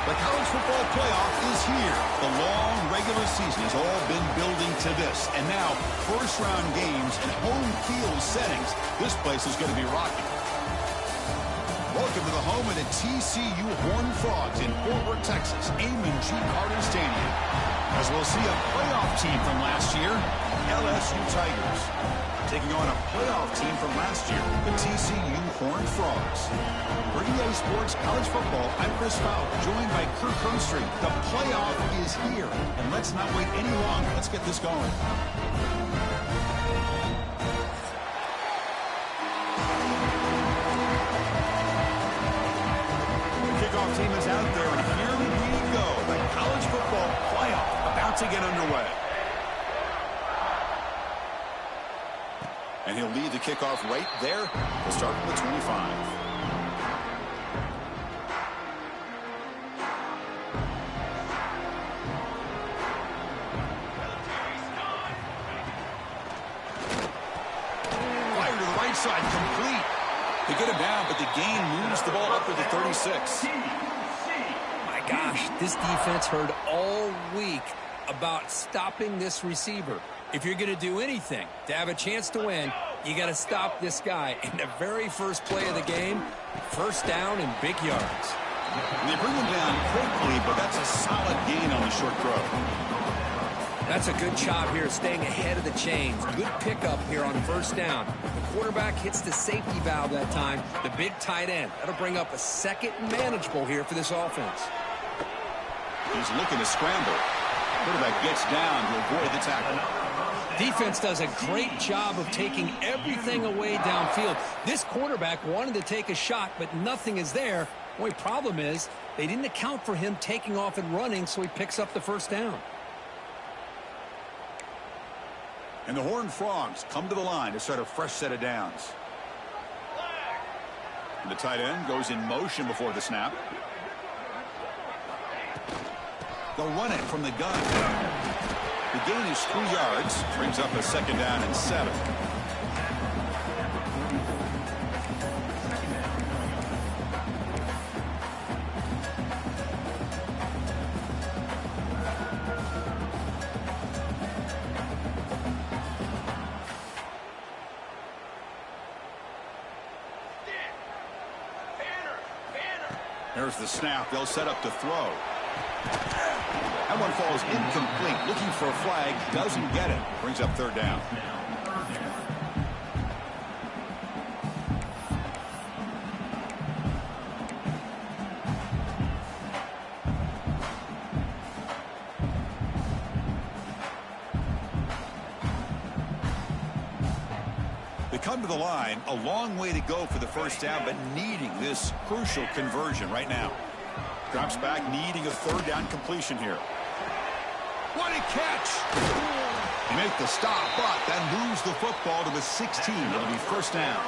The college football playoff is here. The long regular season has all been building to this. And now, first-round games and home field settings. This place is going to be rocking. Welcome to the home of the TCU Horned Frogs in Fort Worth, Texas, Amon G. Carter Stadium. As we'll see a playoff team from last year, LSU Tigers, taking on a playoff team from last year, the TCU Horned Frogs. For EA Sports College Football, I'm Chris Fowler, joined by Kirk Hermstreet. The playoff is here, and let's not wait any longer. Let's get this going. The kickoff team is out there, and here we go. The college football playoff about to get underway. And he'll lead the kickoff right there. We'll start from the 25. Side complete. They get him down, but the gain moves the ball up to the 36. My gosh, this defense heard all week about stopping this receiver. If you're going to do anything to have a chance to win, you got to stop this guy. In the very first play of the game, first down and big yards. And they bring him down quickly, but that's a solid gain on the short throw. That's a good job here, staying ahead of the chains. Good pickup here on first down. The quarterback hits the safety valve that time, the big tight end. That'll bring up a second and manageable here for this offense. He's looking to scramble. Quarterback gets down to avoid the tackle. Defense does a great job of taking everything away downfield. This quarterback wanted to take a shot, but nothing is there. The only problem is they didn't account for him taking off and running, so he picks up the first down. And the Horned Frogs come to the line to start a fresh set of downs. And the tight end goes in motion before the snap. They'll run it from the gun. The gain is 3 yards. Brings up a second down and 7. There's the snap. They'll set up to throw. That one falls incomplete. Looking for a flag. Doesn't get it. Brings up third down. Come to the line, a long way to go for the first down, but needing this crucial conversion right now. Drops back, needing a third down completion here. What a catch! They make the stop, but that moves the football to the 16. It'll be first down.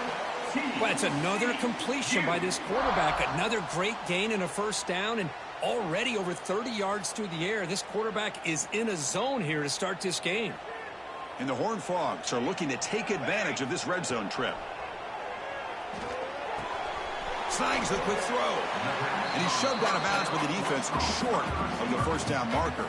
Well, it's another completion by this quarterback. Another great gain and a first down, and already over 30 yards through the air. This quarterback is in a zone here to start this game. And the Horned Frogs are looking to take advantage of this red zone trip. Snags the quick throw. And he's shoved out of bounds by the defense short of the first down marker.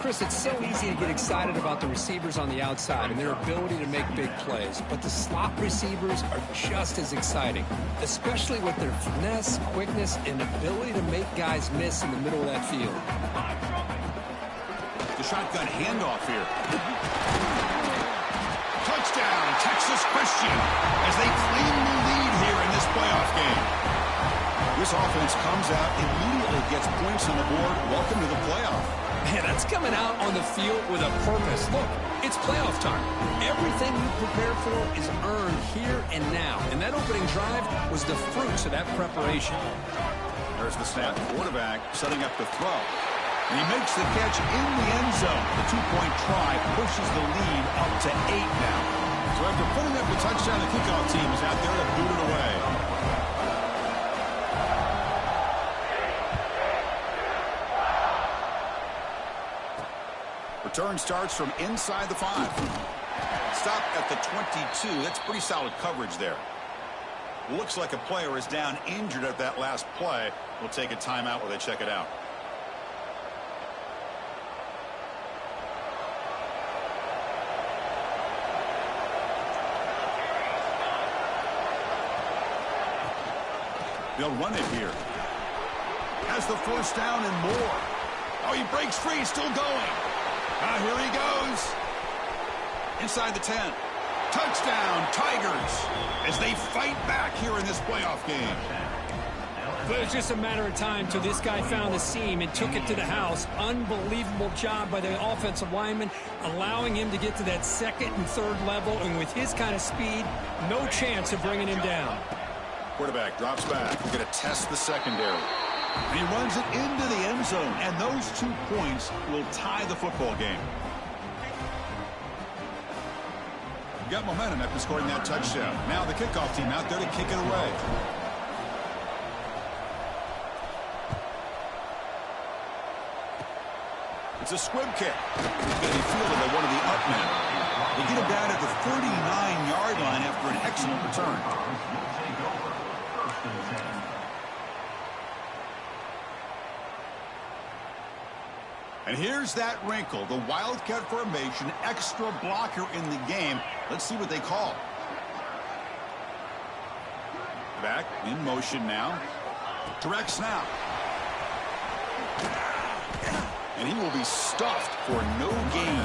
Chris, it's so easy to get excited about the receivers on the outside and their ability to make big plays. But the slot receivers are just as exciting, especially with their finesse, quickness, and ability to make guys miss in the middle of that field. The shotgun handoff here. Touchdown, Texas Christian, as they claim the lead here in this playoff game. This offense comes out, immediately gets points on the board. Welcome to the playoff. Man, that's coming out on the field with a purpose. Look, it's playoff time. Everything you prepare for is earned here and now. And that opening drive was the fruits of that preparation. There's the snap. Quarterback setting up the throw. And he makes the catch in the end zone. The two-point try pushes the lead up to 8 now. So after putting up the touchdown, the kickoff team is out there to boot it away. Return starts from inside the 5. Stop at the 22. That's pretty solid coverage there. Looks like a player is down injured at that last play. We'll take a timeout while they check it out. They'll run it here. Has the first down and more. Oh, he breaks free. Still going. Here he goes. Inside the 10. Touchdown, Tigers, as they fight back here in this playoff game. But it's just a matter of time till this guy found the seam and took it to the house. Unbelievable job by the offensive lineman, allowing him to get to that second and third level. And with his kind of speed, no chance of bringing him down. Quarterback drops back. We're going to test the secondary. And he runs it into the end zone. And those 2 points will tie the football game. Got momentum after scoring that touchdown. Now the kickoff team out there to kick it away. It's a squib kick. It's going to be fielded by one of the up men. They get him down at the 39-yard line after an excellent return. And here's that wrinkle, the Wildcat formation, extra blocker in the game. Let's see what they call. Back in motion now. Direct snap. And he will be stuffed for no gain.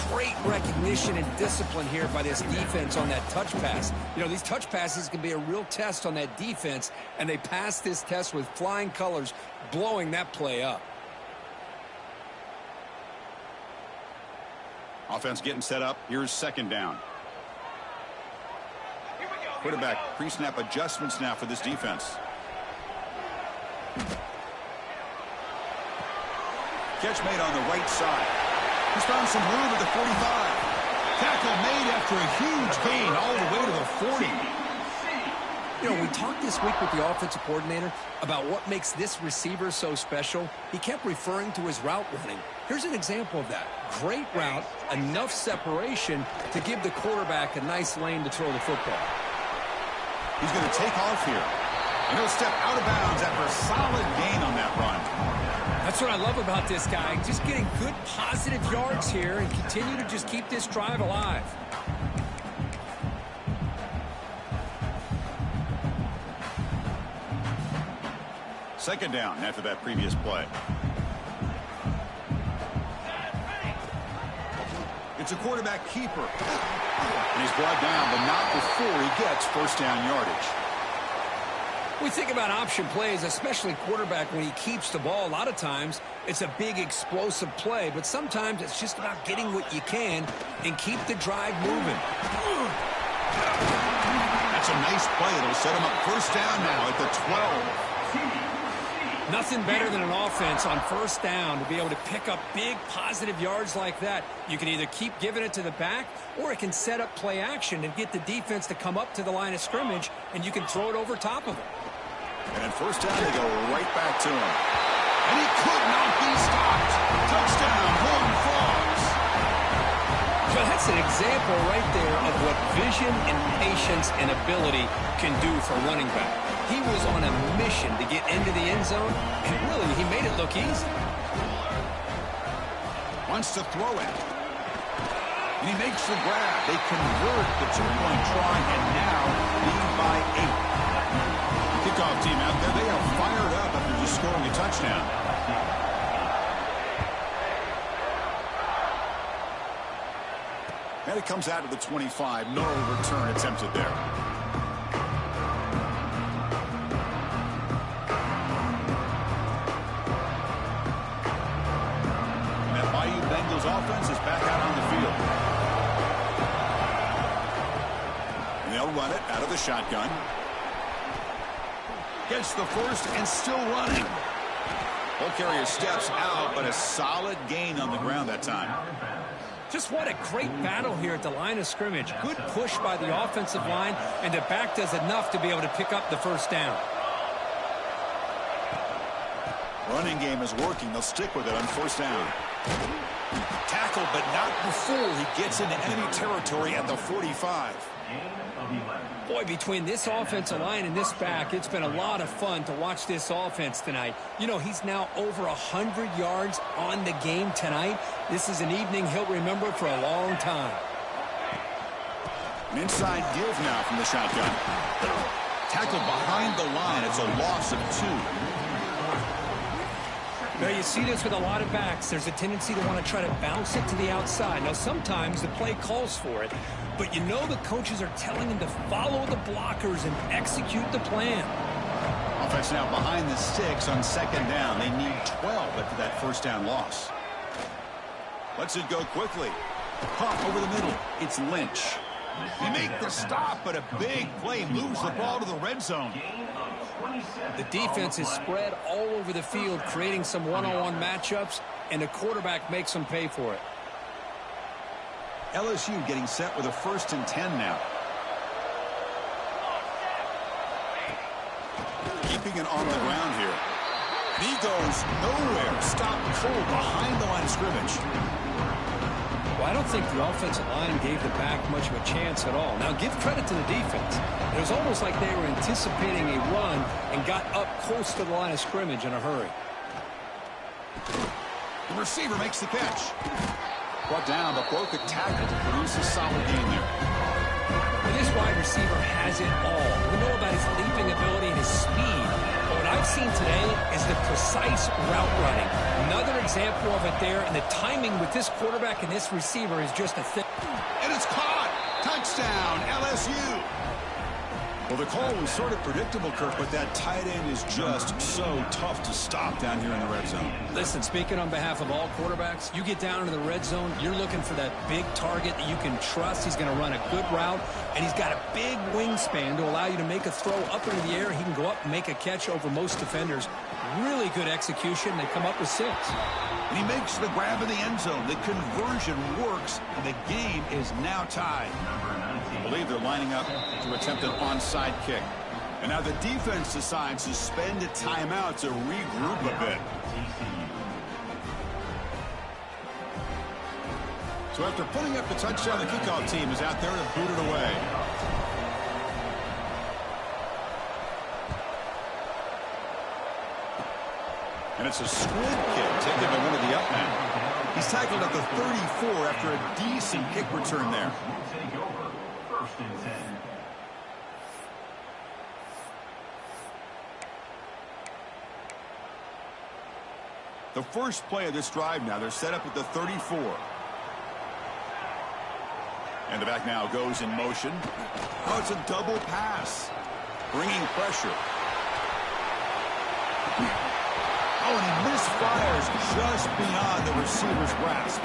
Great recognition and discipline here by this defense on that touch pass. You know, these touch passes can be a real test on that defense, and they passed this test with flying colors, blowing that play up. Offense getting set up. Here's second down. Quarterback pre-snap adjustments now for this defense. Catch made on the right side. He's found some room at the 45. Tackle made after a huge gain all the way to the 40. You know, we talked this week with the offensive coordinator about what makes this receiver so special. He kept referring to his route running. Here's an example of that. Great route, enough separation to give the quarterback a nice lane to throw the football. He's going to take off here. And he'll step out of bounds after a solid gain on that run. That's what I love about this guy. Just getting good positive yards here and continue to just keep this drive alive. Second down after that previous play. It's a quarterback keeper. And he's brought down, but not before he gets first down yardage. We think about option plays, especially quarterback, when he keeps the ball. A lot of times, it's a big explosive play, but sometimes it's just about getting what you can and keep the drive moving. That's a nice play. It'll set him up first down now at the 12. Nothing better than an offense on first down to be able to pick up big positive yards like that. You can either keep giving it to the back, or it can set up play action and get the defense to come up to the line of scrimmage, and you can throw it over top of them. And at first down, they go right back to him. And he could not be stopped. Touchdown, Horned Frogs. Well, that's an example right there of what vision and patience and ability can do for running back. He was on a mission to get into the end zone, and really, he made it look easy. Wants to throw it. And he makes the grab. They convert the two-point try, and now lead by 8. Kickoff team out there, they are fired up after just scoring a touchdown. And it comes out of the 25. No return attempted there. Offense is back out on the field. And they'll run it out of the shotgun. Gets the first and still running. Ball carrier steps out, but a solid gain on the ground that time. Just what a great battle here at the line of scrimmage. Good push by the offensive line, and the back does enough to be able to pick up the first down. Running game is working. They'll stick with it on first down. Tackle, but not before he gets into enemy territory at the 45. Boy, between this offensive line and this back, it's been a lot of fun to watch this offense tonight. You know, he's now over 100 yards on the game tonight. This is an evening he'll remember for a long time. An inside give now from the shotgun. Tackled behind the line. It's a loss of 2. Now, you see this with a lot of backs. There's a tendency to want to try to bounce it to the outside. Now, sometimes the play calls for it, but you know the coaches are telling him to follow the blockers and execute the plan. Offense now behind the 6 on 2nd down. They need 12 after that first down loss. Lets it go quickly. Caught over the middle. It's Lynch. They make the stop, but a big play moves the ball to the red zone. The defense is spread all over the field, creating some one-on-one matchups, and the quarterback makes them pay for it. LSU getting set with a 1st and 10 now. Keeping it on the ground here. And he goes nowhere. Stopped cold behind the line of scrimmage. Well, I don't think the offensive line gave the back much of a chance at all. Now, give credit to the defense. It was almost like they were anticipating a run and got up close to the line of scrimmage in a hurry. The receiver makes the catch. Brought down, but broke a tackle to produce a solid game there. Well, this wide receiver has it all. We know about his leaping ability and his speed. But what I've seen today is the precise route running. Another example of it there, and the timing with this quarterback and this receiver is just a thing. And it's caught. Touchdown, LSU. Well, the call was sort of predictable, Kirk, but that tight end is just so tough to stop down here in the red zone. Listen, speaking on behalf of all quarterbacks, you get down into the red zone, you're looking for that big target that you can trust. He's going to run a good route, and he's got a big wingspan to allow you to make a throw up into the air. He can go up and make a catch over most defenders. Really good execution. They come up with 6. And he makes the grab in the end zone. The conversion works, and the game is now tied. I believe they're lining up to attempt an onside kick. And now the defense decides to spend a timeout to regroup a bit. So after putting up the touchdown, the kickoff team is out there to boot it away. And it's a squib kick taken by one of the up men. He's tackled at the 34 after a decent kick return there. The first play of this drive now, they're set up at the 34. And the back now goes in motion. Oh, it's a double pass. Bringing pressure. Oh, and he misfires just beyond the receiver's grasp.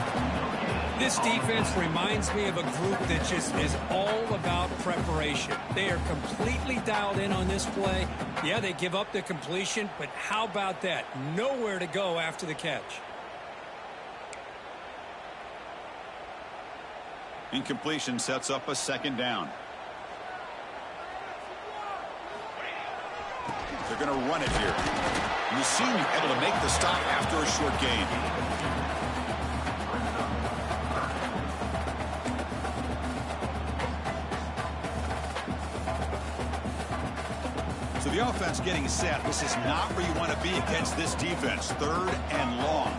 This defense reminds me of a group that just is all about preparation. They are completely dialed in on this play. Yeah, they give up the completion, but how about that? Nowhere to go after the catch. Incompletion sets up a 2nd down. They're going to run it here. You assume you're able to make the stop after a short gain. So the offense getting set. This is not where you want to be against this defense. 3rd and long.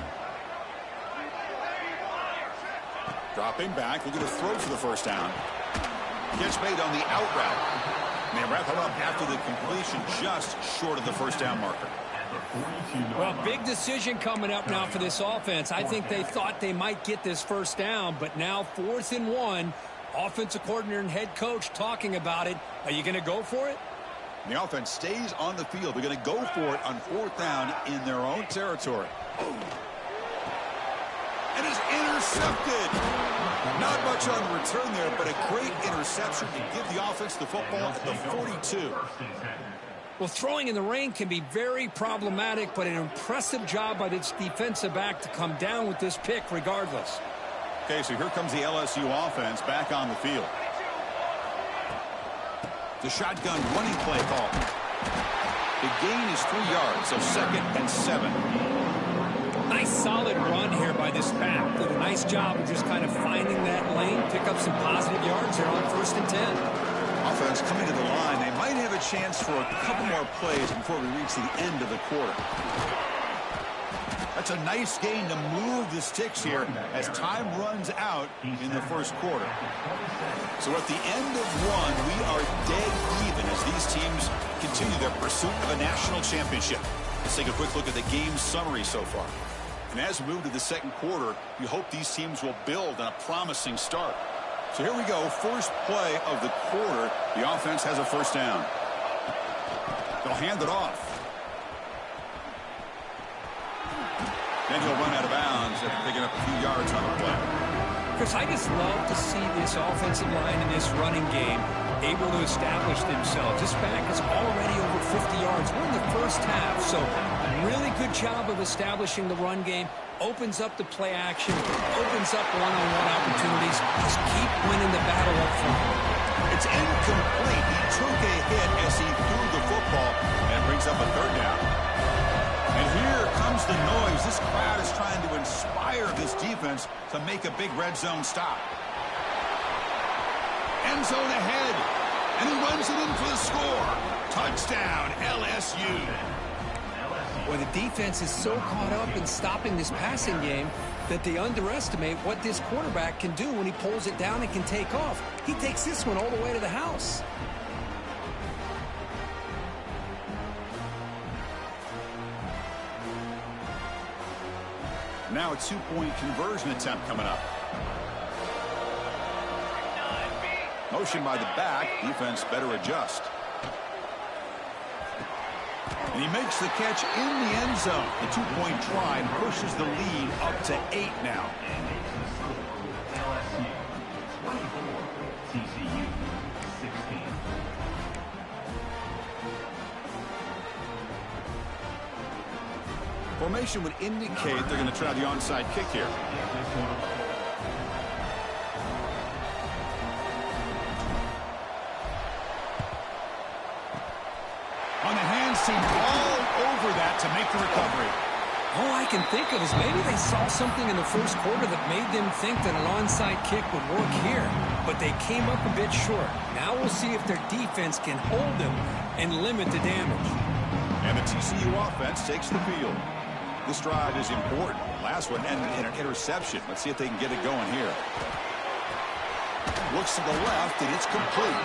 Dropping back, looking to throw for the first down. Catch made on the out route. And they wrap it up after the completion, just short of the first down marker. Well, big decision coming up now for this offense. I think they thought they might get this first down, but now 4th and 1. Offensive coordinator and head coach talking about it. Are you going to go for it? And the offense stays on the field. They're going to go for it on 4th down in their own territory. And it's intercepted. Not much on the return there, but a great interception to give the offense the football at the 42. Well, throwing in the rain can be very problematic, but an impressive job by this defensive back to come down with this pick regardless. Okay, so here comes the LSU offense back on the field. The shotgun running play call. The gain is 3 yards, so 2nd and 7. Nice solid run here by this back. Did a nice job of just kind of finding that lane, pick up some positive yards here on 1st and 10. offense coming to the line. They might have a chance for a couple more plays before we reach the end of the quarter. That's a nice gain to move the sticks here as time runs out in the first quarter. So at the end of one, we are dead even as these teams continue their pursuit of a national championship. Let's take a quick look at the game summary so far. And as we move to the second quarter, we hope these teams will build on a promising start. So here we go, first play of the quarter. The offense has a first down. They'll hand it off. Then he'll run out of bounds after picking up a few yards on the play. Chris, I just love to see this offensive line in this running game able to establish themselves. This back is already over 50 yards. We're in the first half, so really good job of establishing the run game. Opens up the play action, opens up one-on-one opportunities. Just keep winning the battle up front. It's incomplete. He took a hit as he threw the football and brings up a third down. And here comes the noise. This crowd is trying to inspire this defense to make a big red zone stop. End zone ahead. And he runs it in for the score. Touchdown, LSU. Well, the defense is so caught up in stopping this passing game that they underestimate what this quarterback can do when he pulls it down and can take off. He takes this one all the way to the house. Now a two-point conversion attempt coming up. Motion by the back. Defense better adjust. And he makes the catch in the end zone. The two-point try pushes the lead up to 8 now. LSU 24, TCU 16. Formation would indicate they're going to try the onside kick here. On the hands team, all over that to make the recovery. All I can think of is maybe they saw something in the first quarter that made them think that an onside kick would work here, but they came up a bit short. Now we'll see if their defense can hold them and limit the damage. And the TCU offense takes the field. This drive is important. The last one ended in an interception. Let's see if they can get it going here. Looks to the left, and it's complete.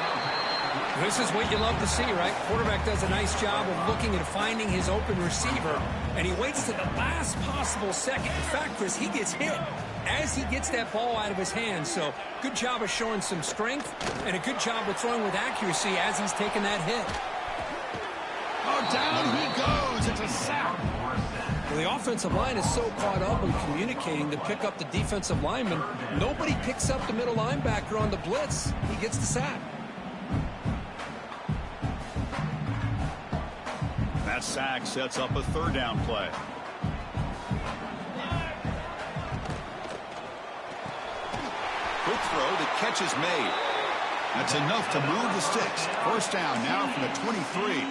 This is what you love to see, right? Quarterback does a nice job of looking and finding his open receiver, and he waits to the last possible second. In fact, Chris, he gets hit as he gets that ball out of his hands. So good job of showing some strength and a good job of throwing with accuracy as he's taking that hit. Oh, down he goes. It's a sack. Well, the offensive line is so caught up in communicating to pick up the defensive lineman. Nobody picks up the middle linebacker on the blitz. He gets the sack. That sack sets up a third down play. Quick throw, the catch is made. That's enough to move the sticks. First down now from the 23.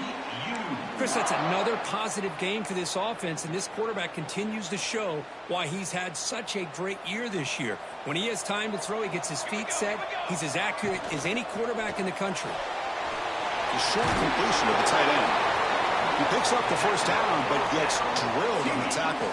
Chris, that's another positive game for this offense, and this quarterback continues to show why he's had such a great year this year. When he has time to throw, he gets his feet set. He's as accurate as any quarterback in the country. The short completion of the tight end. He picks up the first down, but gets drilled on the tackle.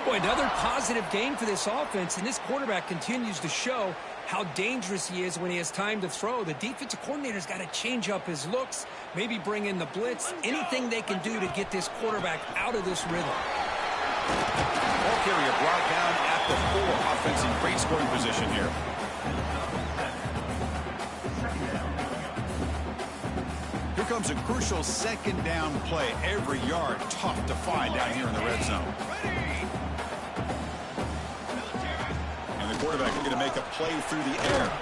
Boy, another positive game for this offense, and this quarterback continues to show how dangerous he is when he has time to throw. The defensive coordinator's got to change up his looks, maybe bring in the blitz, anything they can do to get this quarterback out of this rhythm. Ball carrier brought down at the 4. Offense in great scoring position here. Here comes a crucial second down play. Every yard tough to find down here in the red zone. And the quarterback is going to make a play through the air.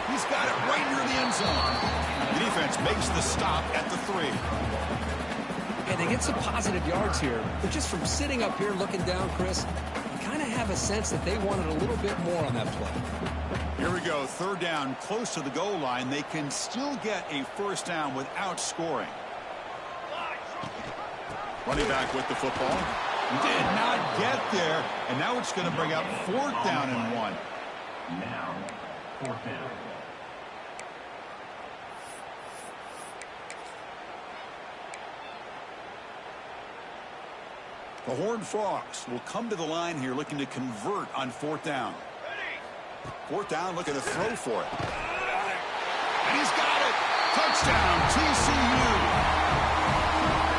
He's got it right near the end zone. The defense makes the stop at the 3. And they get some positive yards here, but just from sitting up here looking down, Chris, you kind of have a sense that they wanted a little bit more on that play. Here we go, third down, close to the goal line. They can still get a first down without scoring. Running back with the football. Did not get there, and now it's going to bring up 4th down and 1. Now, 4th down. The Horned Frogs will come to the line here looking to convert on 4th down. 4th down, looking to throw for it. And he's got it. Touchdown, TCU.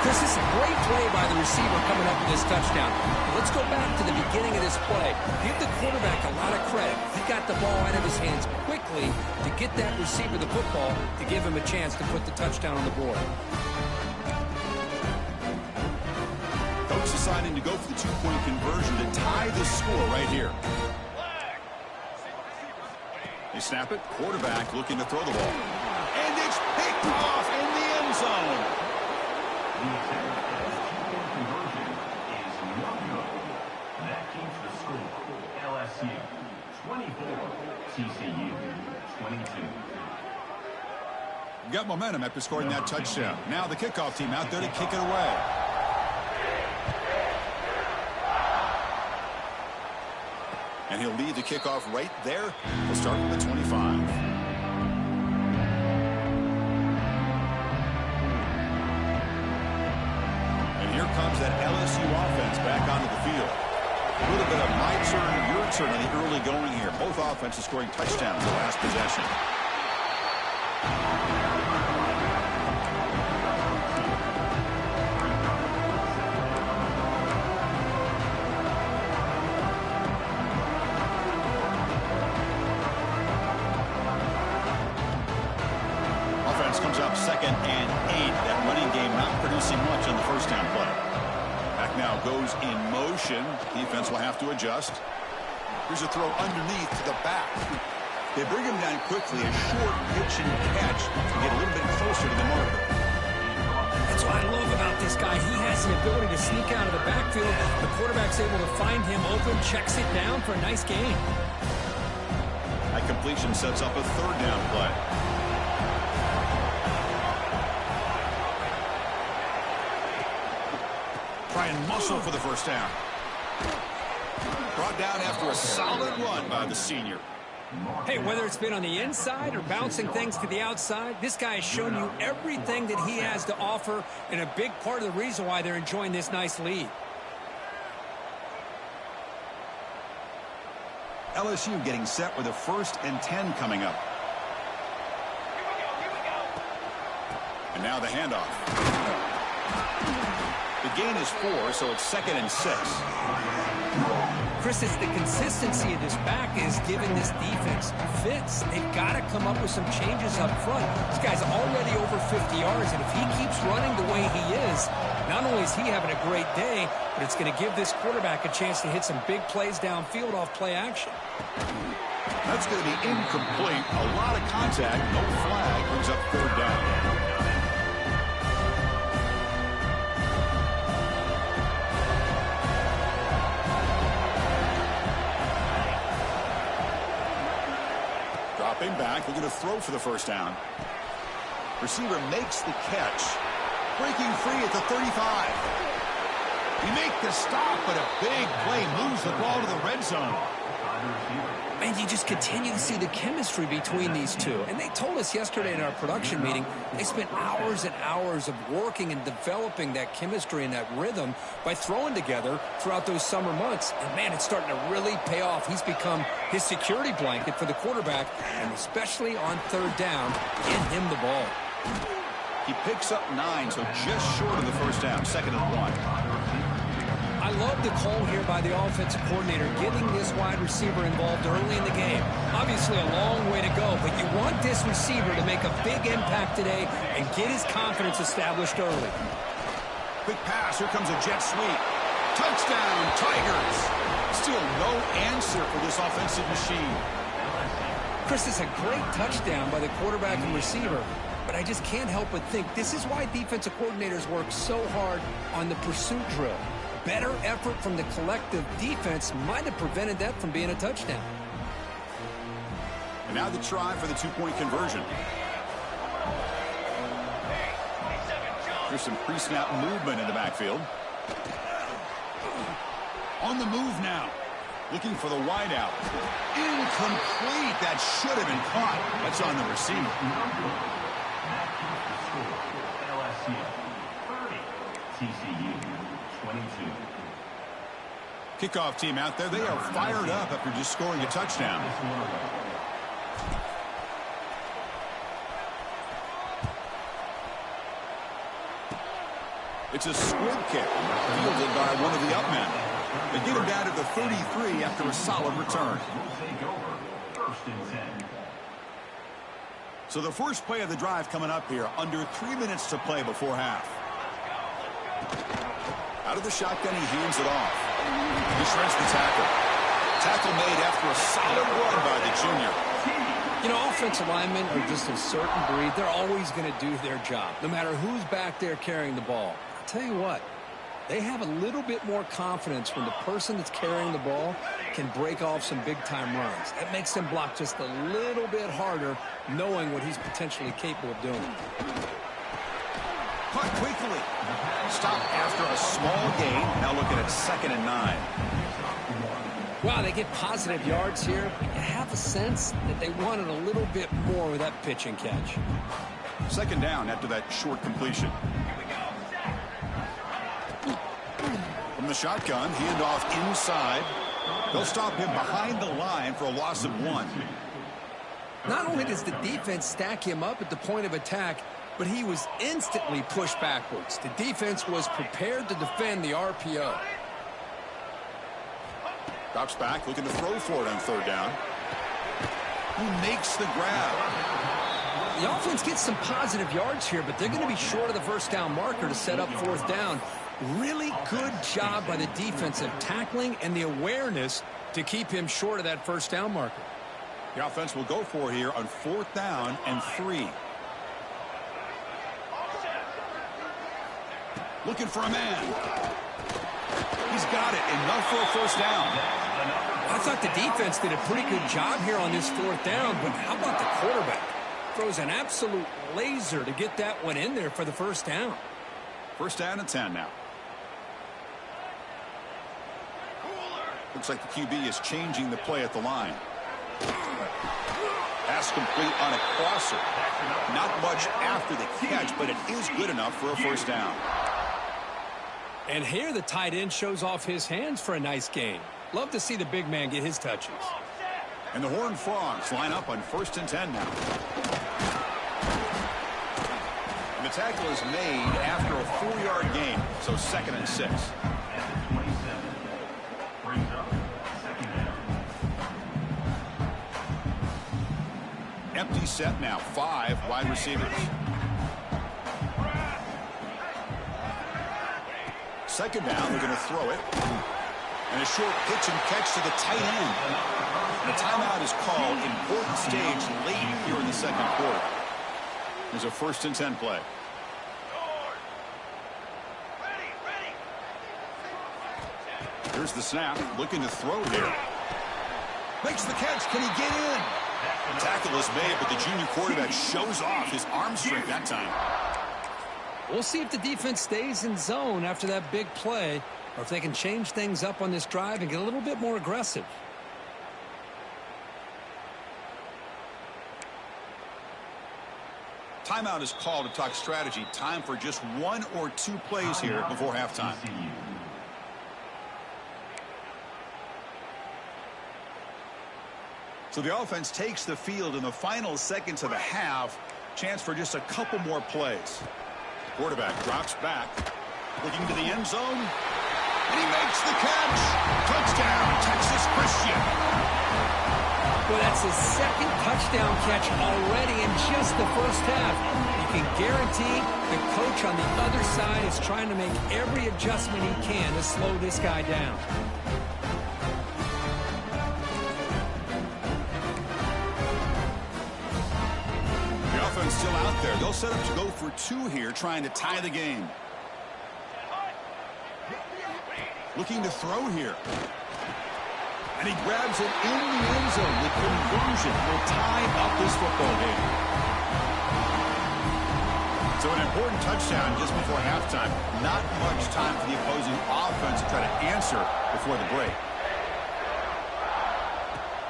This is a great play by the receiver coming up with this touchdown. Let's go back to the beginning of this play. Give the quarterback a lot of credit. He got the ball out of his hands quickly to get that receiver the football to give him a chance to put the touchdown on the board. Coach deciding to go for the 2-point conversion to tie the score right here. They snap it. Quarterback looking to throw the ball. And it's picked off in the end zone. The attempt at a 2-point conversion is no good. That keeps the score. LSU 24, TCU 22. Got momentum after scoring that touchdown. Now the kickoff team out there to kick it away. And he'll lead the kickoff right there. We'll start with the 25. Here comes that LSU offense back onto the field. A little bit of my turn, your turn on the early going here. Both offenses scoring touchdowns in the last possession. Offense comes up 2nd and 8. That running game not producing much on the first down play. Back now goes in motion. Defense will have to adjust. Here's a throw underneath to the back. They bring him down quickly. A short pitch and catch to get a little bit closer to the marker. That's what I love about this guy. He has the ability to sneak out of the backfield. The quarterback's able to find him open, checks it down for a nice gain. That completion sets up a 3rd down play. Try and muscle for the first down. Brought down after a solid run by the senior. Hey, whether it's been on the inside or bouncing things to the outside, this guy has shown you everything that he has to offer, and a big part of the reason why they're enjoying this nice lead. LSU getting set with a 1st and 10 coming up. And now the handoff. The gain is 4, so it's 2nd and 6. Chris, it's the consistency of this back is giving this defense fits. They've got to come up with some changes up front. This guy's already over 50 yards, and if he keeps running the way he is, not only is he having a great day, but it's going to give this quarterback a chance to hit some big plays downfield off play action. That's going to be incomplete. A lot of contact. No flag. Brings up 3rd down. Dropping back, looking to throw for the first down. Receiver makes the catch. Breaking free at the 35. He makes the stop, but a big play moves the ball to the red zone. And you just continue to see the chemistry between these two. And they told us yesterday in our production meeting, they spent hours and hours of working and developing that chemistry and that rhythm by throwing together throughout those summer months. And, man, it's starting to really pay off. He's become his security blanket for the quarterback, and especially on 3rd down, get him the ball. He picks up 9, so just short of the first down, 2nd and 1. I love the call here by the offensive coordinator, getting this wide receiver involved early in the game. Obviously a long way to go, but you want this receiver to make a big impact today and get his confidence established early. Quick pass. Here comes a jet sweep. Touchdown, Tigers. Still no answer for this offensive machine. Chris, it's a great touchdown by the quarterback and receiver, but I just can't help but think this is why defensive coordinators work so hard on the pursuit drill. Better effort from the collective defense might have prevented that from being a touchdown. And now the try for the 2-point conversion. There's some pre-snap movement in the backfield. On the move now. Looking for the wideout. Incomplete. That should have been caught. That's on the receiver. LSU 30, TCU 22. Kickoff team out there. They are fired up after just scoring a touchdown. It's a squib kick, fielded by one of the up men. They get him down to the 33 after a solid return. So the first play of the drive coming up here, under 3 minutes to play before half. Out of the shotgun, he hands it off. He shreds the tackle. Tackle made after a solid run by the junior. You know, offensive linemen are just a certain breed. They're always going to do their job, no matter who's back there carrying the ball. I'll tell you what, they have a little bit more confidence when the person that's carrying the ball can break off some big-time runs. That makes them block just a little bit harder, knowing what he's potentially capable of doing. Caught quickly. Stop after a small gain. Now looking at 2nd and 9. Wow, they get positive yards here. You have a sense that they wanted a little bit more with that pitch and catch. 2nd down after that short completion. From the shotgun, handoff inside. They'll stop him behind the line for a loss of 1. Not only does the defense stack him up at the point of attack, but he was instantly pushed backwards. The defense was prepared to defend the RPO. Drops back, looking to throw for it on 3rd down. Who makes the grab? The offense gets some positive yards here, but they're going to be short of the first down marker to set up 4th down. Really good job by the defensive tackling and the awareness to keep him short of that first down marker. The offense will go for here on 4th down and 3. Looking for a man. He's got it. Enough for a first down. I thought the defense did a pretty good job here on this 4th down, but how about the quarterback? Throws an absolute laser to get that one in there for the first down. 1st down and 10 now. Looks like the QB is changing the play at the line. Pass complete on a crosser. Not much after the catch, but it is good enough for a first down. And here the tight end shows off his hands for a nice gain. Love to see the big man get his touches. And the Horned Frogs line up on 1st and 10 now. And the tackle is made after a 4-yard gain, so 2nd and 6. Empty set now, 5 wide receivers. 2nd down, they're going to throw it. And a short pitch and catch to the tight end. And a timeout is called. Important stage late here in the 2nd quarter. There's a 1st and 10 play. Here's the snap, looking to throw here. Makes the catch. Can he get in? Tackle is made, but the junior quarterback shows off his arm strength that time. We'll see if the defense stays in zone after that big play, or if they can change things up on this drive and get a little bit more aggressive. Timeout is called to talk strategy. Time for just 1 or 2 plays here before halftime. So the offense takes the field in the final seconds of the half. Chance for just a couple more plays. Quarterback drops back, looking to the end zone, and he makes the catch. Touchdown, Texas Christian. Well, that's his 2nd touchdown catch already in just the first half. You can guarantee the coach on the other side is trying to make every adjustment he can to slow this guy down. Still out there. They'll set up to go for 2 here, trying to tie the game. Looking to throw here. And he grabs it in the end zone. The conversion will tie up this football game. So an important touchdown just before halftime. Not much time for the opposing offense to try to answer before the break.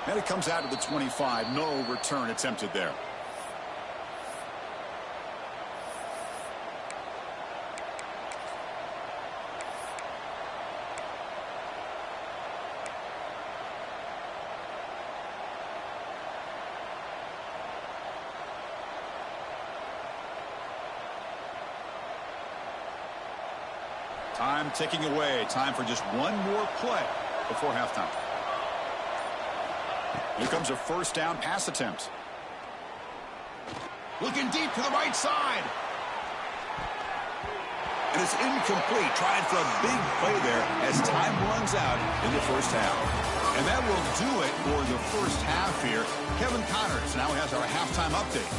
And it comes out to the 25. No return attempted there. Time ticking away. Time for just one more play before halftime. Here comes a first down pass attempt. Looking deep to the right side. And it's incomplete. Trying for a big play there as time runs out in the first half. And that will do it for the first half here. Kevin Connors now has our halftime update.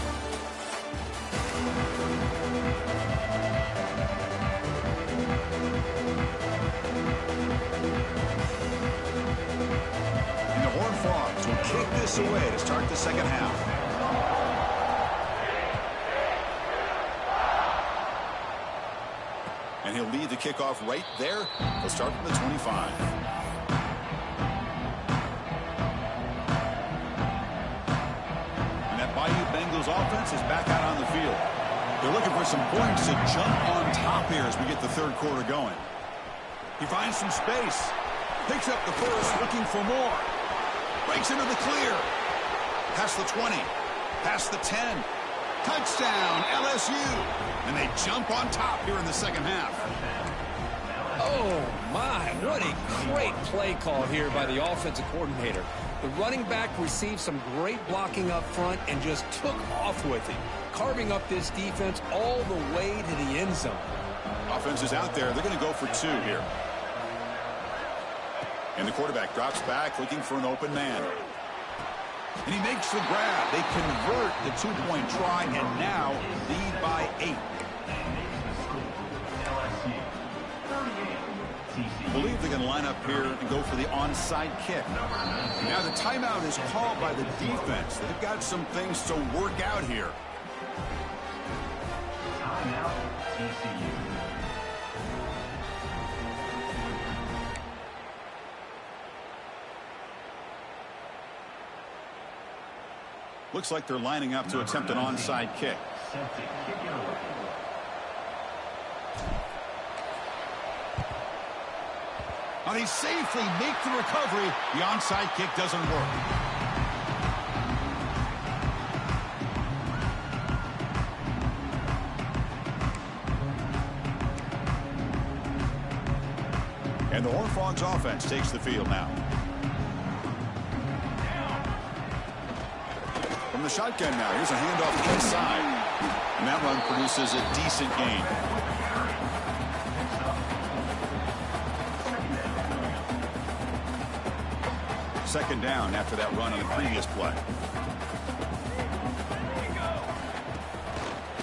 And the Horned Frogs will kick this away to start the second half. And he'll lead the kickoff right there. He'll start from the 25. And that Bayou Bengals offense is back out on the field. They're looking for some points to jump on top here as we get the third quarter going. He finds some space. Picks up the first, looking for more. Breaks into the clear. Past the 20. Past the 10. Touchdown, LSU. And they jump on top here in the second half. Oh, my. What a great play call here by the offensive coordinator. The running back received some great blocking up front and just took off with it, carving up this defense all the way to the end zone. Offense is out there. They're going to go for two here. And the quarterback drops back looking for an open man. And he makes the grab. They convert the two-point try and now lead by 8. I believe they're going to line up here and go for the onside kick. Now the timeout is called by the defense. They've got some things to work out here. Timeout, TCU. Looks like they're lining up to attempt an onside kick. Set to kick it away. And he safely makes the recovery. The onside kick doesn't work. And the Horned Frogs offense takes the field now. From the shotgun now, here's a handoff inside. And that run produces a decent gain. Second down after that run on the previous play.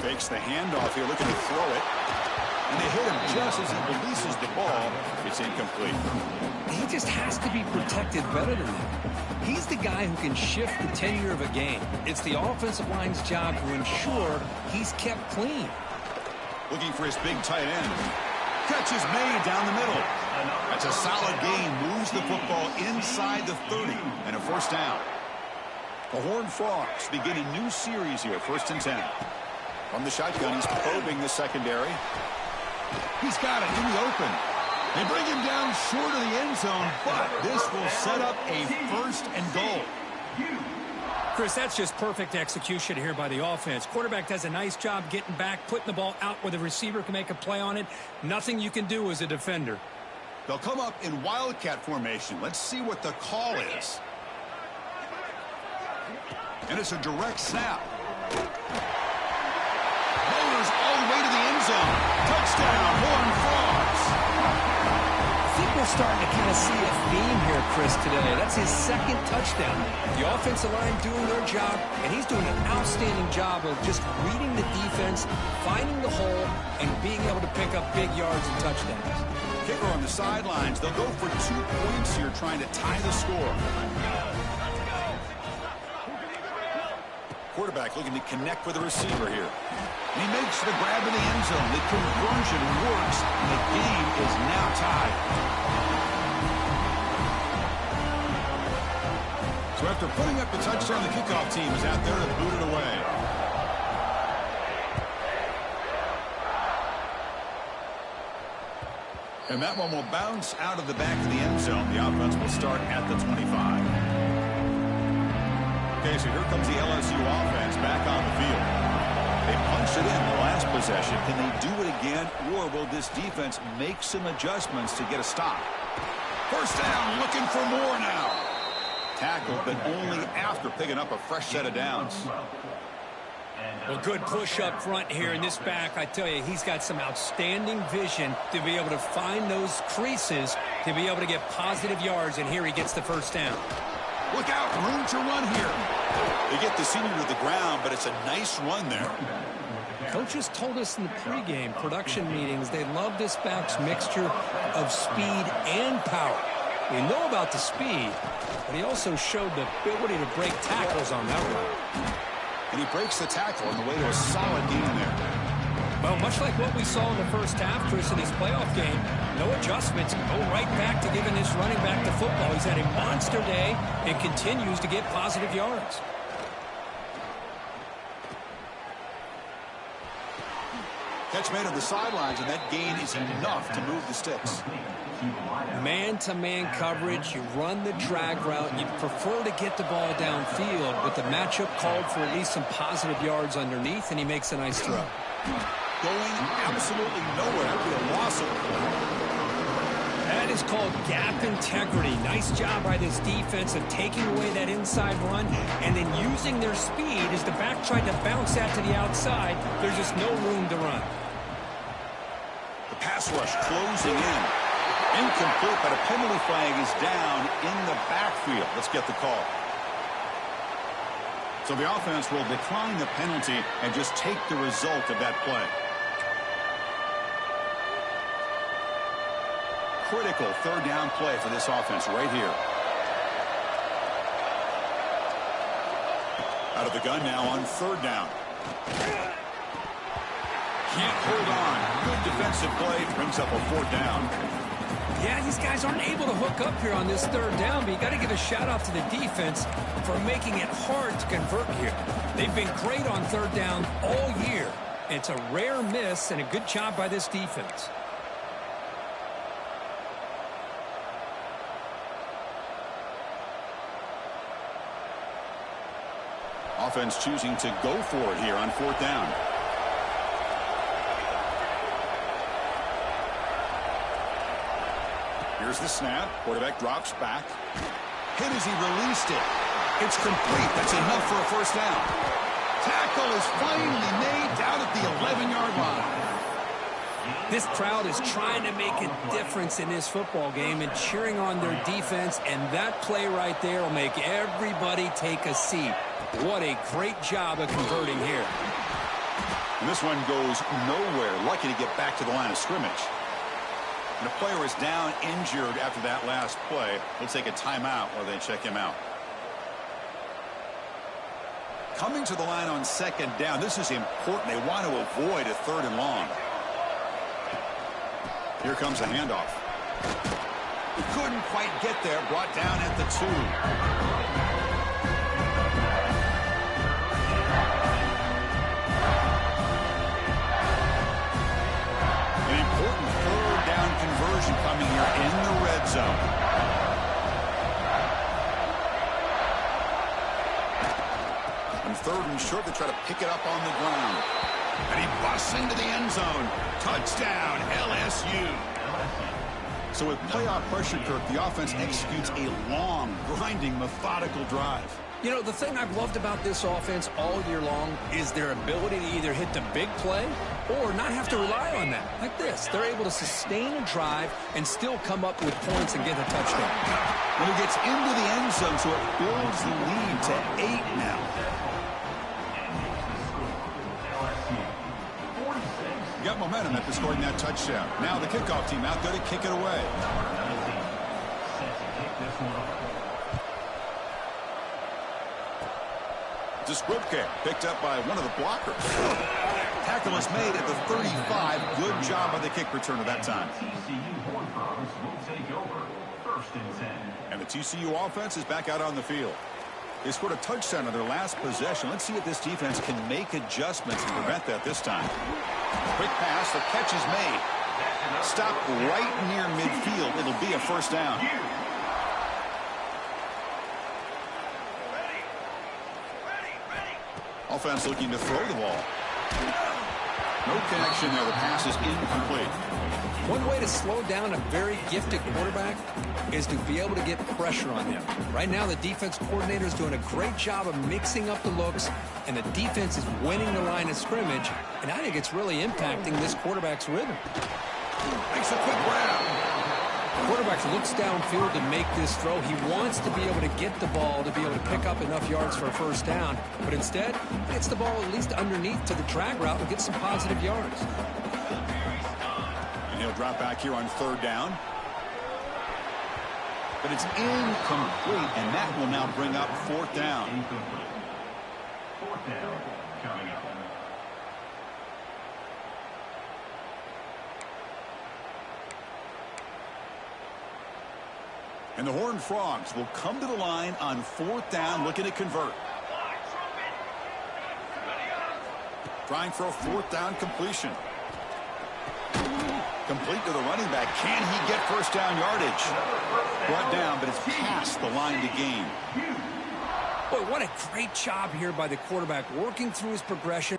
Fakes the handoff here, looking to throw it. And they hit him just as he releases the ball. It's incomplete. He just has to be protected better than that. He's the guy who can shift the tenure of a game. It's the offensive line's job to ensure he's kept clean. Looking for his big tight end. Catch is made down the middle. That's a solid gain. Moves the football inside the 30 and a first down. The Horned Frogs begin a new series here, 1st and 10. From the shotgun, he's probing the secondary. He's got it in the open. They bring him down short of the end zone, but this will set up a 1st and goal. Chris, that's just perfect execution here by the offense. Quarterback does a nice job getting back, putting the ball out where the receiver can make a play on it. Nothing you can do as a defender. They'll come up in wildcat formation. Let's see what the call is. And it's a direct snap. Bowlers all the way to the end zone. Touchdown, Horned Frogs. I think we're starting to kind of see a theme here, Chris, today. That's his 2nd touchdown. The offensive line doing their job, and he's doing an outstanding job of just reading the defense, finding the hole, and being able to pick up big yards and touchdowns. Kicker on the sidelines. They'll go for 2 points here, trying to tie the score. Quarterback looking to connect with the receiver here. And he makes the grab in the end zone. The conversion works, and the game is now tied. So after putting up the touchdown, the kickoff team is out there to boot it away. And that one will bounce out of the back of the end zone. The offense will start at the 25. Okay, so here comes the LSU offense back on the field. They punched it in the last possession. Can they do it again, or will this defense make some adjustments to get a stop? First down, looking for more now. Tackled, but only after picking up a fresh set of downs. Well, good push up front here in this back. I tell you, he's got some outstanding vision to be able to find those creases to be able to get positive yards, and here he gets the first down. Look out, room to run here. They get the senior to the ground, but it's a nice run there. Coaches told us in the pregame production meetings they love this back's mixture of speed and power. We know about the speed, but he also showed the ability to break tackles on that run. And he breaks the tackle on the way to a solid gain there. Well, much like what we saw in the first half, Chris, in his playoff game, no adjustments. Go right back to giving this running back the football. He's had a monster day and continues to get positive yards. Catch made on the sidelines, and that gain is enough to move the sticks. Man-to-man coverage, you run the drag route, and you prefer to get the ball downfield, but the matchup called for at least some positive yards underneath, and he makes a nice throw. Going absolutely nowhere. That would be a loss of the play. That is called gap integrity. Nice job by this defense of taking away that inside run and then using their speed as the back tried to bounce that to the outside. There's just no room to run. The pass rush closing in. Incomplete, but a penalty flag is down in the backfield. Let's get the call. So the offense will decline the penalty and just take the result of that play. Critical third down play for this offense right here. Out of the gun now on third down. Can't hold on. Good defensive play. Brings up a fourth down. Yeah, these guys aren't able to hook up here on this third down, but you got to give a shout out to the defense for making it hard to convert here. They've been great on third down all year. It's a rare miss and a good job by this defense. Offense choosing to go for it here on fourth down. Here's the snap. Quarterback drops back. Hit as he released it. It's complete. That's enough for a first down. Tackle is finally made down at the 11-yard line. This crowd is trying to make a difference in this football game and cheering on their defense, and that play right there will make everybody take a seat. What a great job of converting here. And this one goes nowhere. Lucky to get back to the line of scrimmage. And the player is down injured after that last play. They'll take a timeout while they check him out. Coming to the line on second down. This is important. They want to avoid a third and long. Here comes a handoff. Couldn't quite get there. Brought down at the 2. Conversion coming here in the red zone. And third and short, they try to pick it up on the ground. And he busts into the end zone. Touchdown, LSU. So with playoff pressure, Kirk, the offense executes a long, grinding, methodical drive. You know, the thing I've loved about this offense all year long is their ability to either hit the big play or not have to rely on that. Like this, they're able to sustain a drive and still come up with points and get a touchdown. When he gets into the end zone, so it builds the lead to 8 now. You got momentum after scoring that touchdown. Now the kickoff team out there to kick it away. Diskrupke picked up by one of the blockers. Tackle is made at the 35. Good job by the kick returner that time. And the TCU offense is back out on the field. They scored a touchdown on their last possession. Let's see if this defense can make adjustments and prevent that this time. Quick pass. The catch is made. Stopped right near midfield. It'll be a first down. Offense looking to throw the ball. No connection there. The pass is incomplete. One way to slow down a very gifted quarterback is to be able to get pressure on him. Right now, the defense coordinator is doing a great job of mixing up the looks, and the defense is winning the line of scrimmage, and I think it's really impacting this quarterback's rhythm. Makes a quick grab. The quarterback looks downfield to make this throw. He wants to be able to get the ball to be able to pick up enough yards for a first down, but instead, he gets the ball at least underneath to the drag route and gets some positive yards. He'll drop back here on third down. But it's incomplete, and that will now bring up fourth down. Incomplete. Fourth down coming up. And the Horned Frogs will come to the line on fourth down, looking to convert. Trying for a fourth down completion. Complete to the running back. Can he get first down yardage? Brought down, but it's past the line to gain. Boy, what a great job here by the quarterback, working through his progression.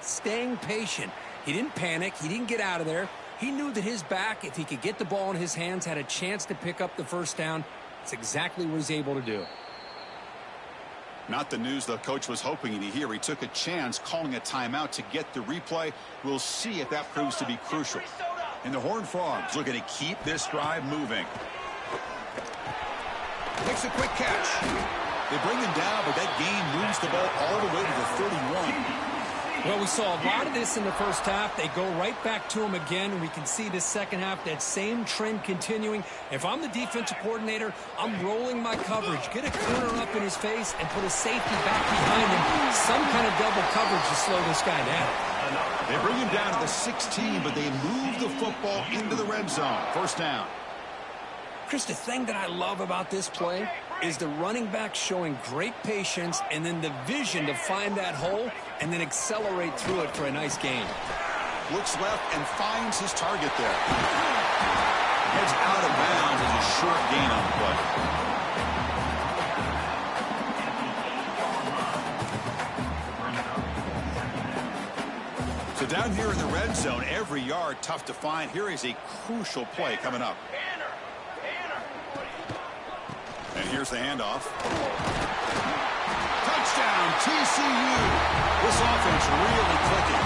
Staying patient. He didn't panic. He didn't get out of there. He knew that his back, if he could get the ball in his hands, had a chance to pick up the first down. That's exactly what he's able to do. Not the news the coach was hoping to hear. He took a chance calling a timeout to get the replay. We'll see if that proves to be crucial. And the Horned Frogs looking to keep this drive moving. Makes a quick catch. They bring him down, but that gain moves the ball all the way to the 31. Well, we saw a lot of this in the first half. They go right back to him again, and we can see the second half, that same trend continuing. If I'm the defensive coordinator, I'm rolling my coverage. Get a corner up in his face and put a safety back behind him. Some kind of double coverage to slow this guy down. They bring him down to the 16, but they move the football into the red zone. First down. Chris, the thing that I love about this play is the running back showing great patience and then the vision to find that hole and then accelerate through it for a nice gain. Looks left and finds his target there. Heads out of bounds as a short gain on the play. So down here in the red zone, every yard tough to find. Here is a crucial play coming up. And here's the handoff. Touchdown, TCU. This offense really clicking.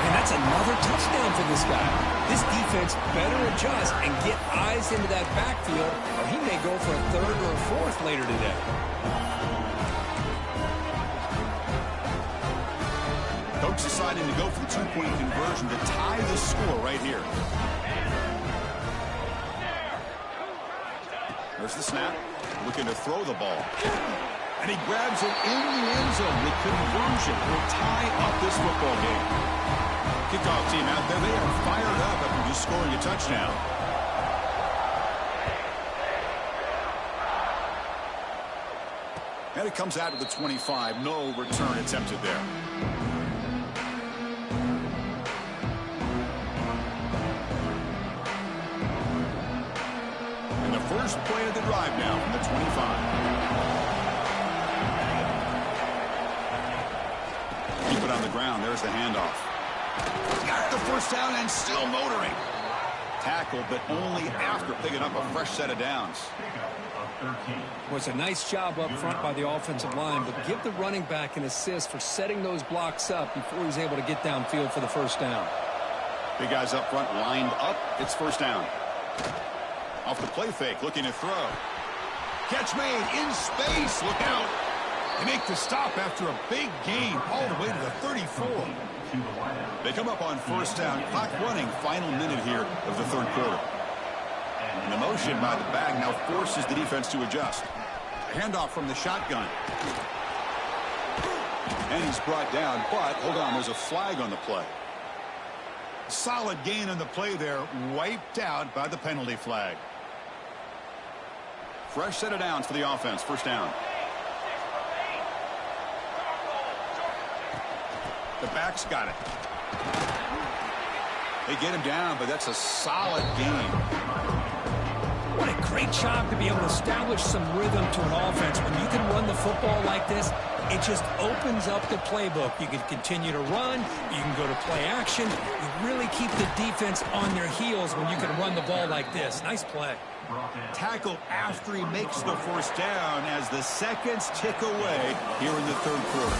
And that's another touchdown for this guy. This defense better adjust and get eyes into that backfield, or he may go for a third or a fourth later today. Coach deciding to go for the two-point conversion to tie the score right here. There's the snap. Looking to throw the ball. And he grabs it in the end zone. The conversion will tie up this football game. Kickoff team out there. They are fired up after just scoring a touchdown. And it comes out to the 25. No return attempted there. First play of the drive now from the 25. Keep it on the ground. There's the handoff. Got the first down and still motoring. Tackle, but only after picking up a fresh set of downs. Was a nice job up front by the offensive line, but give the running back an assist for setting those blocks up before he's able to get downfield for the first down. Big guys up front lined up. It's first down. Off the play fake, looking to throw. Catch made in space. Look out. They make the stop after a big gain all the way to the 34. They come up on first down. Clock running. Final minute here of the third quarter. And the motion by the back now forces the defense to adjust. Handoff from the shotgun. And he's brought down, but hold on, there's a flag on the play. Solid gain on the play there, wiped out by the penalty flag. Fresh set of downs for the offense. First down. The back's got it. They get him down, but that's a solid gain. What a great job to be able to establish some rhythm to an offense. When you can run the football like this, it just opens up the playbook. You can continue to run. You can go to play action. You really keep the defense on their heels when you can run the ball like this. Nice play. Tackle after he makes the first down as the seconds tick away here in the third quarter.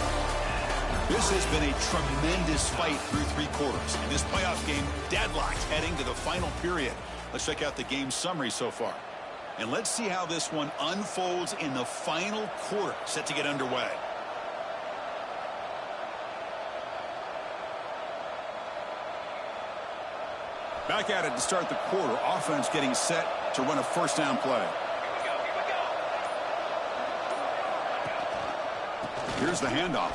This has been a tremendous fight through three quarters. In this playoff game, deadlocked heading to the final period. Let's check out the game summary so far. And let's see how this one unfolds in the final quarter, set to get underway. Back at it to start the quarter. Offense getting set to run a first down play. Here's the handoff.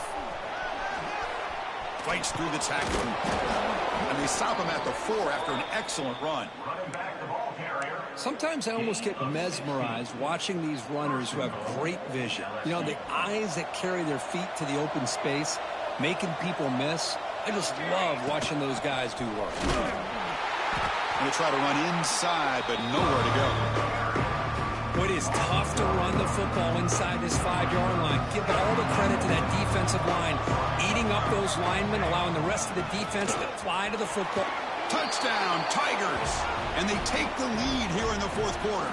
Fights through the tackle. And they stop him at the 4 after an excellent run. Sometimes I almost get mesmerized watching these runners who have great vision. You know, the eyes that carry their feet to the open space, making people miss. I just love watching those guys do work. Going to try to run inside, but nowhere to go. It is tough to run the football inside this 5-yard line. Give all the credit to that defensive line, eating up those linemen, allowing the rest of the defense to fly to the football. Touchdown, Tigers! And they take the lead here in the fourth quarter.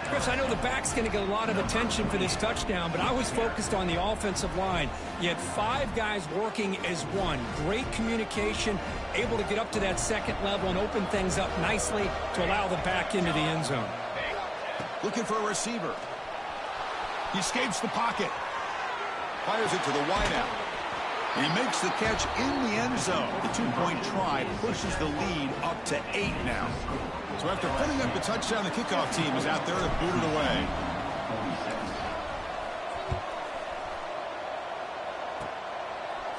Chris, I know the back's going to get a lot of attention for this touchdown, but I was focused on the offensive line. You had 5 guys working as one. Great communication, able to get up to that second level and open things up nicely to allow the back into the end zone. Looking for a receiver. He escapes the pocket. Fires it to the wideout. And he makes the catch in the end zone. The 2-point try pushes the lead up to 8 now. So after putting up the touchdown, the kickoff team is out there to boot it away.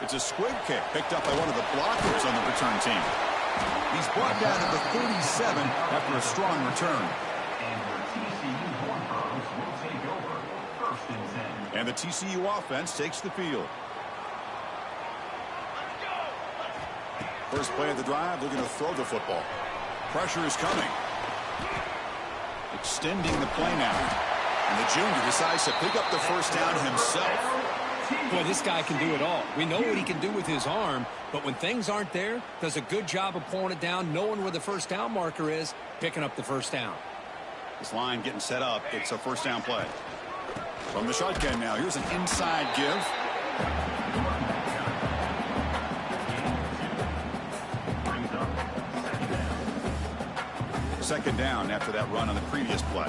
It's a squib kick picked up by one of the blockers on the return team. He's brought down at the 37 after a strong return. And the TCU offense takes the field. First play of the drive, looking to throw the football. Pressure is coming. Extending the play now. And the junior decides to pick up the first down himself. Boy, this guy can do it all. We know what he can do with his arm, but when things aren't there, does a good job of pulling it down, knowing where the first down marker is, picking up the first down. This line getting set up. It's a first down play. From the shotgun now, here's an inside give. Second down after that run on the previous play.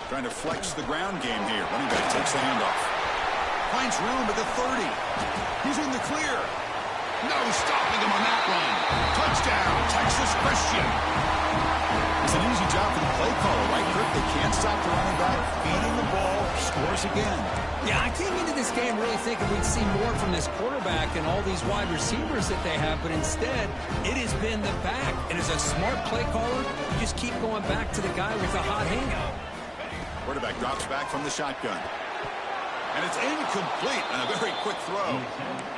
Trying to flex the ground game here. Running back takes the handoff. Finds room at the 30. He's in the clear. No stopping him on that run. Touchdown, Texas Christian. It's an easy job for the play caller, right, Kirk? They can't stop the running back. Feeding the ball. Scores again. Yeah, I came into this game really thinking we'd see more from this quarterback and all these wide receivers that they have, but instead, it has been the back. And as a smart play caller, you just keep going back to the guy with a hot hand. Quarterback drops back from the shotgun. And it's incomplete on a very quick throw.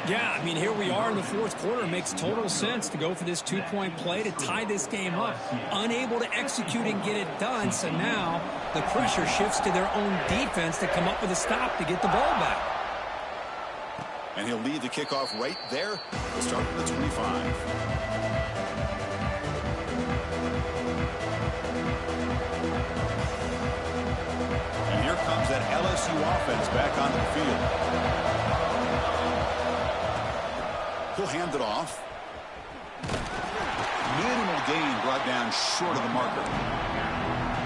Yeah, I mean, here we are in the fourth quarter. It makes total sense to go for this 2-point play to tie this game up. Unable to execute and get it done, so now the pressure shifts to their own defense to come up with a stop to get the ball back. And he'll lead the kickoff right there. We'll start from the 25. Comes that LSU offense back onto the field. He'll hand it off. Minimal gain brought down short of the marker.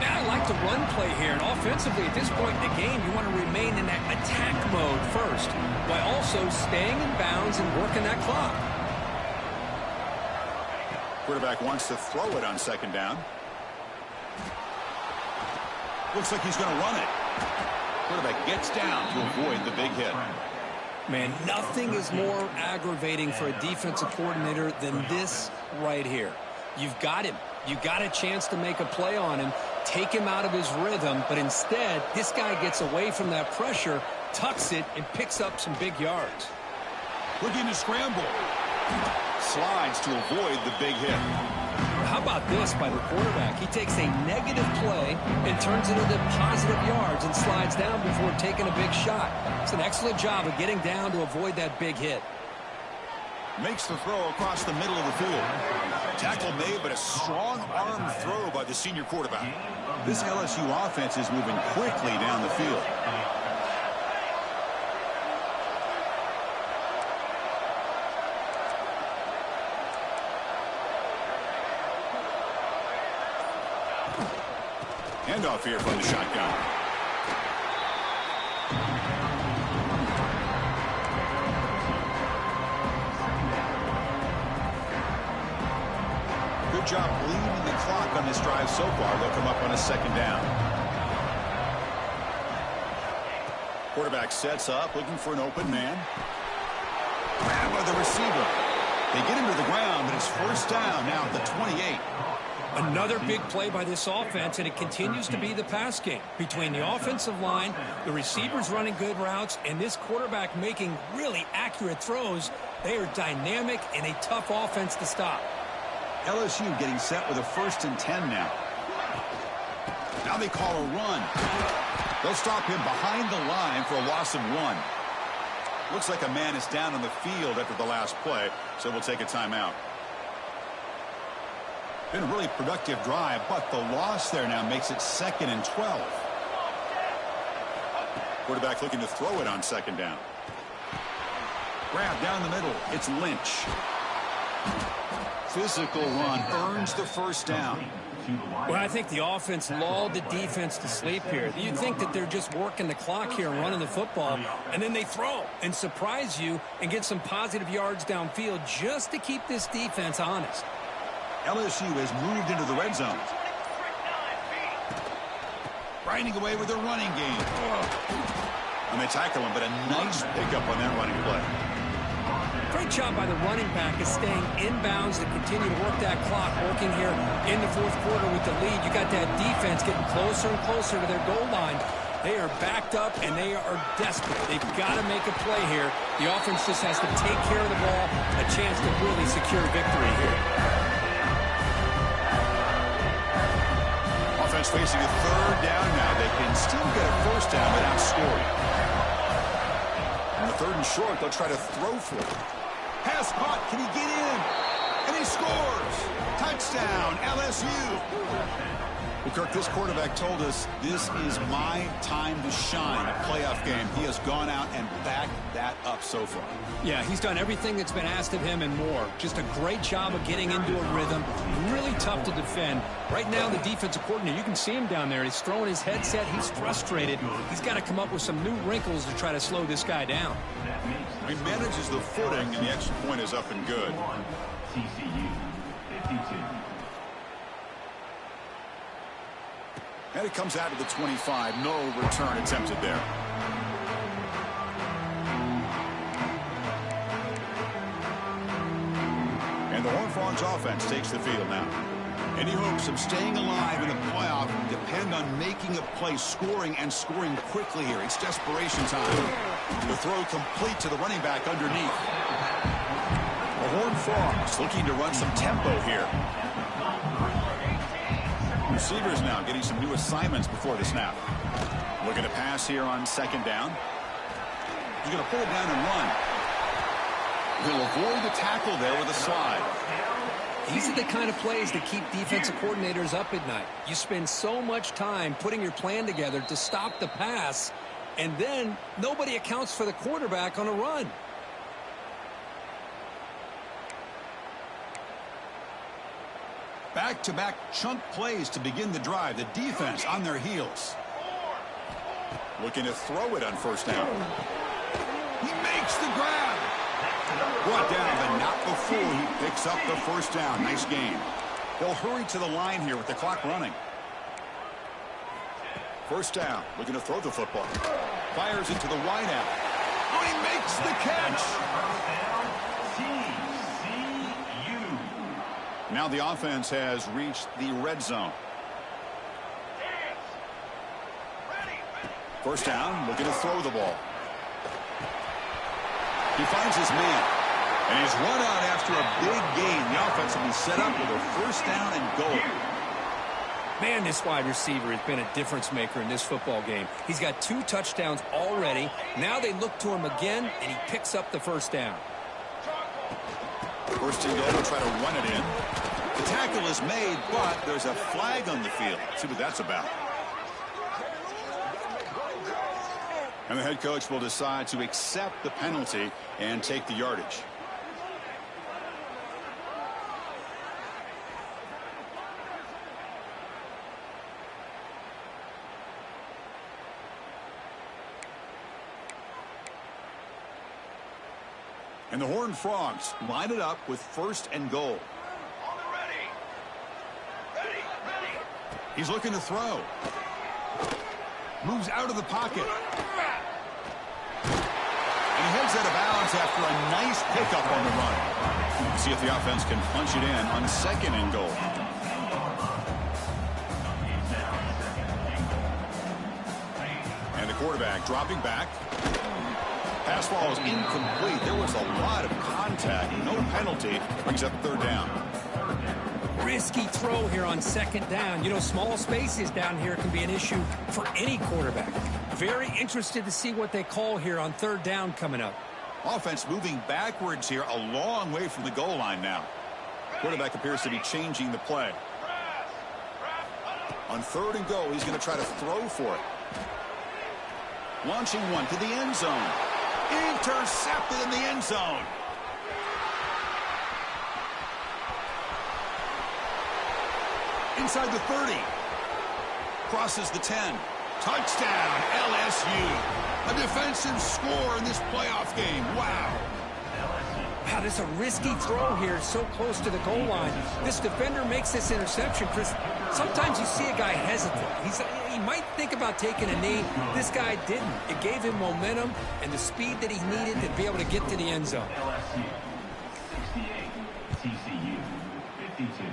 Now I like the run play here, and offensively at this point in the game, you want to remain in that attack mode first, while also staying in bounds and working that clock. Quarterback wants to throw it on second down. Looks like he's going to run it. Quarterback gets down to avoid the big hit. Man, nothing is more aggravating for a defensive coordinator than this right here. You've got him. You got a chance to make a play on him, take him out of his rhythm, but instead, this guy gets away from that pressure, tucks it, and picks up some big yards. Looking to scramble. Slides to avoid the big hit. How about this by the quarterback? He takes a negative play and turns it into positive yards and slides down before taking a big shot. It's an excellent job of getting down to avoid that big hit. Makes the throw across the middle of the field. Tackle made, but a strong arm throw by the senior quarterback. This LSU offense is moving quickly down the field. Handoff here from the shotgun. Good job bleeding the clock on this drive so far. They'll come up on a second down. Quarterback sets up, looking for an open man. Grab by the receiver. They get him to the ground, but it's first down now at the 28. Another big play by this offense, and it continues to be the pass game. Between the offensive line, the receivers running good routes, and this quarterback making really accurate throws, they are dynamic and a tough offense to stop. LSU getting set with a 1st and 10 now. Now they call a run. They'll stop him behind the line for a loss of 1. Looks like a man is down on the field after the last play, so we'll take a timeout. Been a really productive drive, but the loss there now makes it 2nd and 12. Quarterback looking to throw it on 2nd down. Grab down the middle. It's Lynch. Physical run earns the first down. Well, I think the offense lulled the defense to sleep here. You'd think that they're just working the clock here and running the football, and then they throw and surprise you and get some positive yards downfield just to keep this defense honest. LSU has moved into the red zone. Grinding away with their running game. And they tackle him, but a nice pickup on that running play. Great job by the running back is staying inbounds to continue to work that clock, working here in the 4th quarter with the lead. You got that defense getting closer and closer to their goal line. They are backed up, and they are desperate. They've got to make a play here. The offense just has to take care of the ball, a chance to really secure victory here. Offense facing a 3rd down now. They can still get a 1st down without scoring. On the 3rd and short, they'll try to throw for it. Pass caught. Can he get in? And he scores. Touchdown, LSU. Well, Kirk, this quarterback told us this is my time to shine, a playoff game. He has gone out and backed that up so far. Yeah, he's done everything that's been asked of him and more. Just a great job of getting into a rhythm. Really tough to defend. Right now, the defensive coordinator, you can see him down there. He's throwing his headset. He's frustrated. He's got to come up with some new wrinkles to try to slow this guy down. He manages the footing, and the extra point is up and good. TCU 52. And it comes out to the 25. No return attempted there. And the Horned Frogs offense takes the field now. Any hopes of staying alive in the playoff depend on making a play, scoring, and scoring quickly here. It's desperation time. The throw complete to the running back underneath. The Horned Frogs looking to run some tempo here. Receivers now getting some new assignments before the snap. Looking to pass here on 2nd down. He's going to pull it down and run. He'll avoid the tackle there with a slide. These are the kind of plays that keep defensive coordinators up at night. You spend so much time putting your plan together to stop the pass, and then nobody accounts for the quarterback on a run. Back-to-back chunk plays to begin the drive. The defense on their heels. Looking to throw it on 1st down. He makes the grab. Brought down, but not before he picks up the 1st down. Nice game. They'll hurry to the line here with the clock running. 1st down. Looking to throw the football. Fires it to the wideout. Oh, he makes the catch. Now the offense has reached the red zone. 1st down, looking to throw the ball. He finds his man. And he's run out after a big gain. The offense will be set up with a first down and goal. Man, this wide receiver has been a difference maker in this football game. He's got 2 touchdowns already. Now they look to him again, and he picks up the first down. First and goal, try to run it in. The tackle is made, but there's a flag on the field. Let's see what that's about. And the head coach will decide to accept the penalty and take the yardage. And the Horned Frogs line it up with first and goal. He's looking to throw. Moves out of the pocket. And he heads out of bounds after a nice pickup on the run. See if the offense can punch it in on second and goal. And the quarterback dropping back. Pass ball is incomplete. There was a lot of contact. No penalty. Brings up third down. Risky throw here on second down. You know, small spaces down here can be an issue for any quarterback. Very interested to see what they call here on third down coming up. Offense moving backwards here, a long way from the goal line now. Quarterback appears to be changing the play. On third and goal, he's going to try to throw for it. Launching one to the end zone. Intercepted in the end zone. Inside the 30. Crosses the 10. Touchdown, LSU. A defensive score in this playoff game. Wow. Wow, this is a risky throw here, so close to the goal line. This defender makes this interception, Chris. Sometimes you see a guy hesitant. He might think about taking a knee. This guy didn't. It gave him momentum and the speed that he needed to be able to get to the end zone. LSU 68, TCU 52.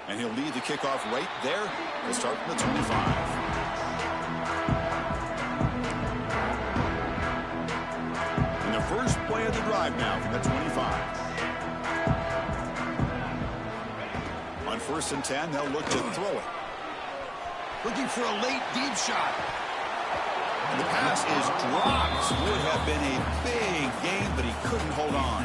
And he'll lead the kickoff right there. We'll start from the 25. And the first play of the drive now from the 25. On first and 10, they'll look to throw it. Looking for a late deep shot. And the pass is dropped. Would have been a big gain, but he couldn't hold on.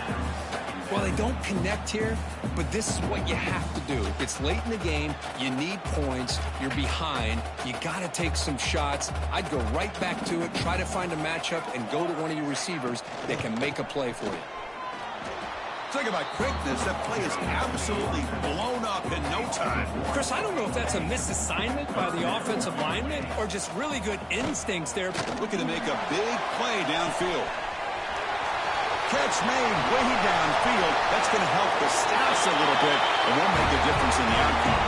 Well, they don't connect here, but this is what you have to do. It's late in the game. You need points. You're behind. You got to take some shots. I'd go right back to it, try to find a matchup, and go to one of your receivers that can make a play for you. Talk about quickness. That play is absolutely blown up in no time. Chris, I don't know if that's a misassignment by the offensive lineman or just really good instincts there. Looking to make a big play downfield. Catch made way downfield. That's going to help the stats a little bit and won't make a difference in the outcome.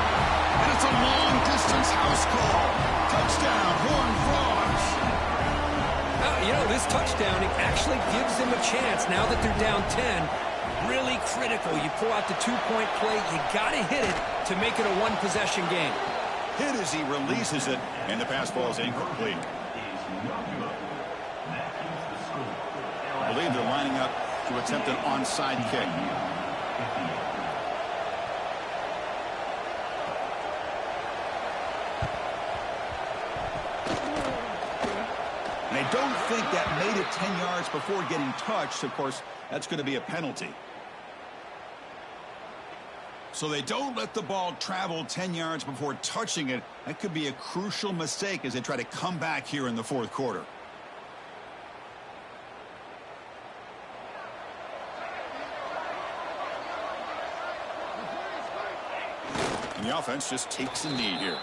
And it's a long-distance house call. Touchdown, Horned Frogs. You know, this touchdown actually gives them a chance now that they're down 10. Really critical. You pull out the two-point play. You got to hit it to make it a one-possession game. Hit as he releases it, and the pass ball is incomplete. I believe they're lining up to attempt an onside kick. And I don't think that made it 10 yards before getting touched. Of course, that's going to be a penalty. So they don't let the ball travel 10 yards before touching it. That could be a crucial mistake as they try to come back here in the fourth quarter. And the offense just takes a knee here.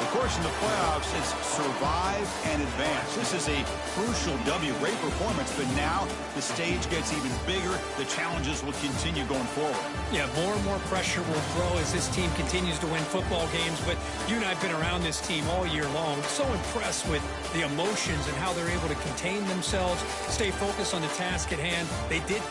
Of course, in the playoffs, it's survive and advance. This is a crucial W. Great performance, but now the stage gets even bigger. The challenges will continue going forward. Yeah, more and more pressure will grow as this team continues to win football games. But you and I have been around this team all year long. So impressed with the emotions and how they're able to contain themselves, stay focused on the task at hand. They did